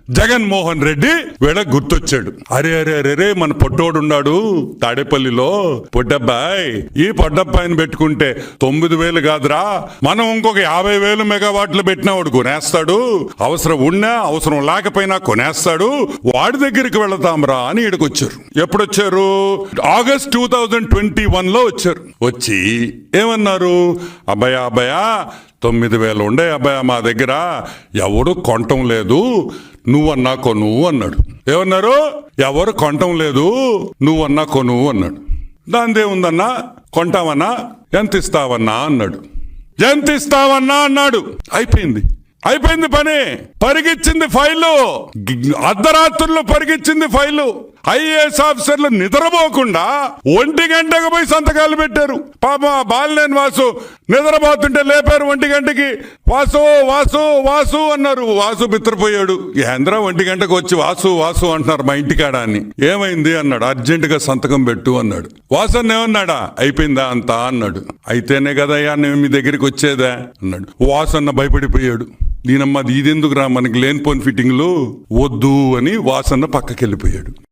జగన్మోహన్ రెడ్డి వీళ్ళకి గుర్తొచ్చాడు. అరే అరే అరే మన పొట్టోడున్నాడు తాడేపల్లిలో, పొట్టబ్బాయి. ఈ పొట్టబ్బాయిని పెట్టుకుంటే 9,000 కాదురా, మనం ఇంకొక 50,000 మెగావాట్లు పెట్టినా వాడు కొనేస్తాడు. అవసరం ఉన్నా అవసరం లేకపోయినా కొనేస్తాడు. వాడి దగ్గరికి వెళతాంరా అని ఈడకొచ్చారు. ఎప్పుడొచ్చారు? ఆగస్ట్ 2021లో వచ్చారు. వచ్చి ఏమన్నారు? అబ్బాయా 9,000 ఉండే అబ్బాయి మా దగ్గర, ఎవడు కొనటం లేదు, నువ్వన్నా కొను అన్నాడు. ఏమన్నారు? ఎవరు కొనటం లేదు, నువ్వన్నా కొను అన్నాడు. దానిదేముందన్నా, కొంటావన్నా, ఎంత ఇస్తావన్నా అన్నాడు. ఎంత ఇస్తావన్నా అన్నాడు. అయిపోయింది పని. పరిగిచ్చింది ఫైలు, అర్ధరాత్రుల్లో పరిగిచ్చింది ఫైలు. ఐఏఎస్ ఆఫీసర్లు నిద్రపోకుండా 1 గంటకు పోయి సంతకాలు పెట్టారు. పాప బాలినేని వాసు నిద్రపోతుంటే లేపారు 1 గంటకి. వాసు వాసు వాసు అన్నారు. వాసు బిత్రపోయాడు. ఏంద్రా 1 గంటకు వచ్చి వాసు వాసు అంటున్నారు మా ఇంటికాడ అని. ఏమైంది అన్నాడు. అర్జెంటుగా సంతకం పెట్టు అన్నాడు. వాసు అన్న ఏమన్నాడా? అయిపోయిందా అంతా అన్నాడు. అయితేనే కదయ్యా నేను మీ దగ్గరికి వచ్చేదా అన్నాడు. వాసు అన్న భయపడిపోయాడు. దీనమ్మది ఇదెందుకురా మనకి లేనిపోని ఫిట్టింగ్లు వద్దు అని వాసన్న పక్కకి వెళ్ళిపోయాడు.